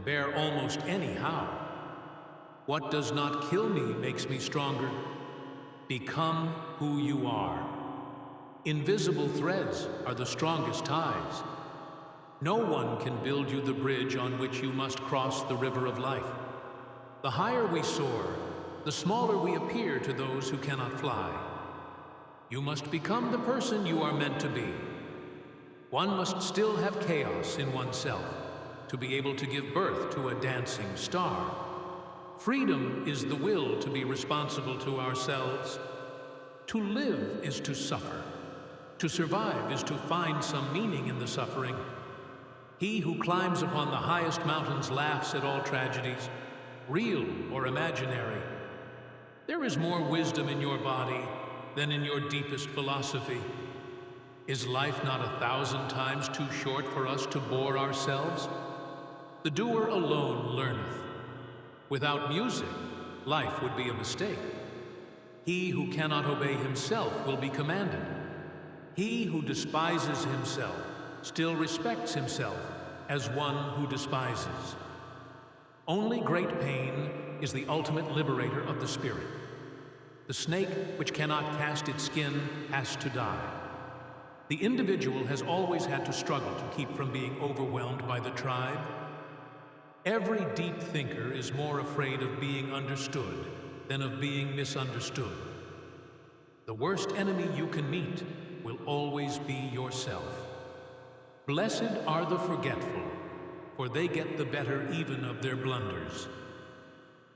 bear almost any how. What does not kill me makes me stronger. Become who you are. Invisible threads are the strongest ties. No one can build you the bridge on which you must cross the river of life. The higher we soar, the smaller we appear to those who cannot fly. You must become the person you are meant to be. One must still have chaos in oneself to be able to give birth to a dancing star. Freedom is the will to be responsible to ourselves. To live is to suffer. To survive is to find some meaning in the suffering. He who climbs upon the highest mountains laughs at all tragedies, real or imaginary. There is more wisdom in your body than in your deepest philosophy. Is life not 1,000 times too short for us to bore ourselves? The doer alone learneth. Without music, life would be a mistake. He who cannot obey himself will be commanded. He who despises himself still respects himself as one who despises. Only great pain is the ultimate liberator of the spirit. The snake which cannot cast its skin has to die. The individual has always had to struggle to keep from being overwhelmed by the tribe. Every deep thinker is more afraid of being understood than of being misunderstood. The worst enemy you can meet will always be yourself. Blessed are the forgetful, for they get the better even of their blunders.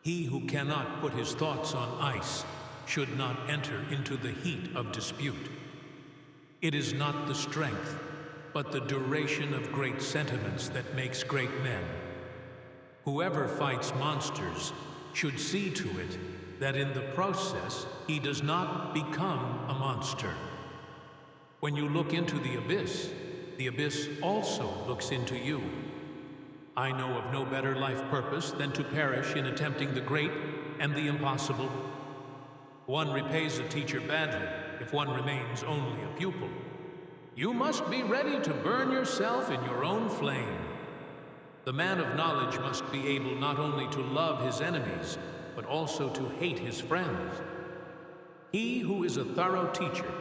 He who cannot put his thoughts on ice should not enter into the heat of dispute. It is not the strength, but the duration of great sentiments that makes great men. Whoever fights monsters should see to it that in the process he does not become a monster. When you look into the abyss also looks into you. I know of no better life purpose than to perish in attempting the great and the impossible. One repays a teacher badly if one remains only a pupil. You must be ready to burn yourself in your own flame. The man of knowledge must be able not only to love his enemies, but also to hate his friends. He who is a thorough teacher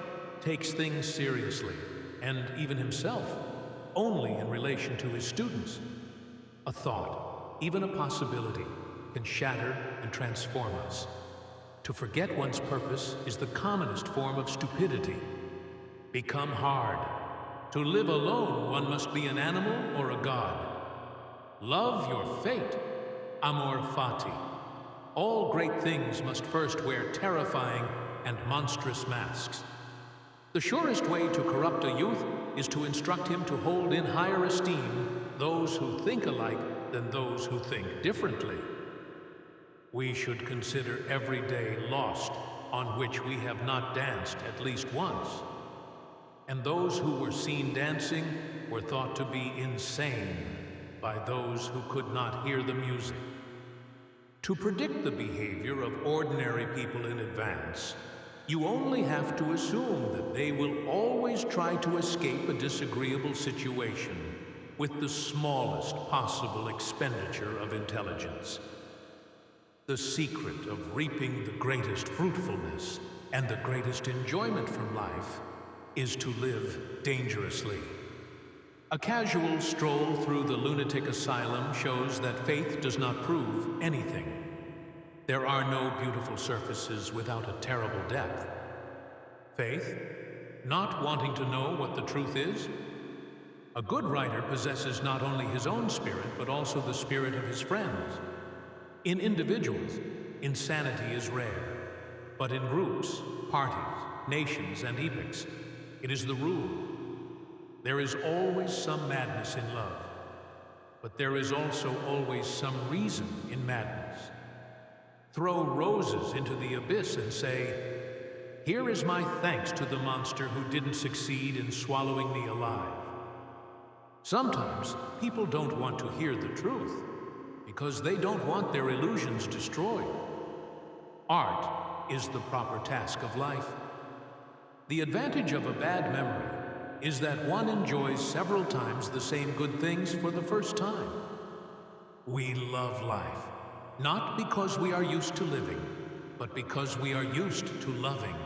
takes things seriously, and even himself, only in relation to his students. A thought, even a possibility, can shatter and transform us. To forget one's purpose is the commonest form of stupidity. Become hard. To live alone, one must be an animal or a god. Love your fate, amor fati. All great things must first wear terrifying and monstrous masks. The surest way to corrupt a youth is to instruct him to hold in higher esteem those who think alike than those who think differently. We should consider every day lost on which we have not danced at least once. And those who were seen dancing were thought to be insane by those who could not hear the music. To predict the behavior of ordinary people in advance, you only have to assume that they will always try to escape a disagreeable situation with the smallest possible expenditure of intelligence. The secret of reaping the greatest fruitfulness and the greatest enjoyment from life is to live dangerously. A casual stroll through the lunatic asylum shows that faith does not prove anything. There are no beautiful surfaces without a terrible depth. Faith, not wanting to know what the truth is. A good writer possesses not only his own spirit, but also the spirit of his friends. In individuals, insanity is rare, but in groups, parties, nations, and epochs, it is the rule. There is always some madness in love, but there is also always some reason in madness. Throw roses into the abyss and say, "Here is my thanks to the monster who didn't succeed in swallowing me alive." Sometimes people don't want to hear the truth because they don't want their illusions destroyed. Art is the proper task of life. The advantage of a bad memory is that one enjoys several times the same good things for the first time. We love life, not because we are used to living, but because we are used to loving.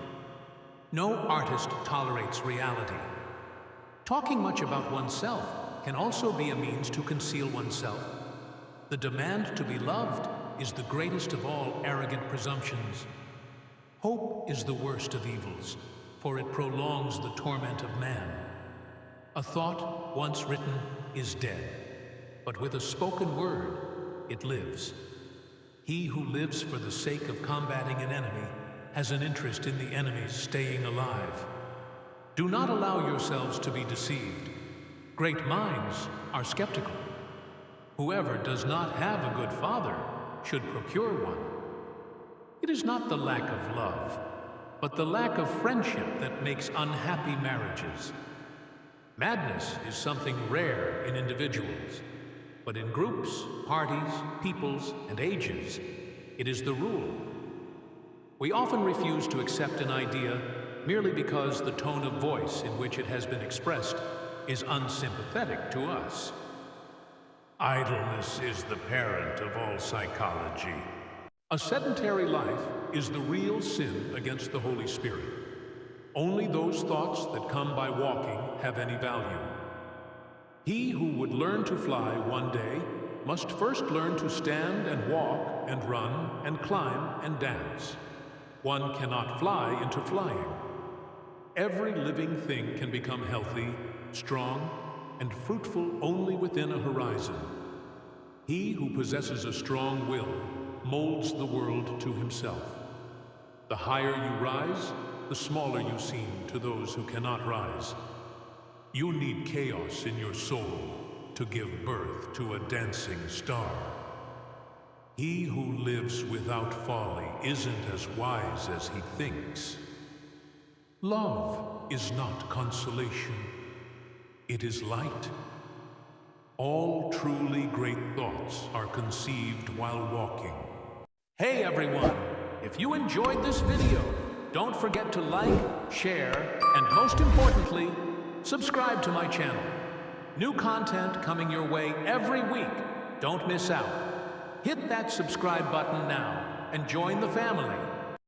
No artist tolerates reality. Talking much about oneself can also be a means to conceal oneself. The demand to be loved is the greatest of all arrogant presumptions. Hope is the worst of evils, for it prolongs the torment of man. A thought once written is dead, but with a spoken word, it lives. He who lives for the sake of combating an enemy has an interest in the enemy's staying alive. Do not allow yourselves to be deceived. Great minds are skeptical. Whoever does not have a good father should procure one. It is not the lack of love, but the lack of friendship that makes unhappy marriages. Madness is something rare in individuals, but in groups, parties, peoples, and ages, it is the rule. We often refuse to accept an idea merely because the tone of voice in which it has been expressed is unsympathetic to us. Idleness is the parent of all psychology. A sedentary life is the real sin against the Holy Spirit. Only those thoughts that come by walking have any value. He who would learn to fly one day must first learn to stand and walk and run and climb and dance. One cannot fly into flying. Every living thing can become healthy, strong, and fruitful only within a horizon. He who possesses a strong will molds the world to himself. The higher you rise, the smaller you seem to those who cannot rise. You need chaos in your soul to give birth to a dancing star. He who lives without folly isn't as wise as he thinks. Love is not consolation. It is light. All truly great thoughts are conceived while walking. Hey everyone! If you enjoyed this video, don't forget to like, share, and most importantly, subscribe to my channel. New content coming your way every week. Don't miss out. Hit that subscribe button now and join the family.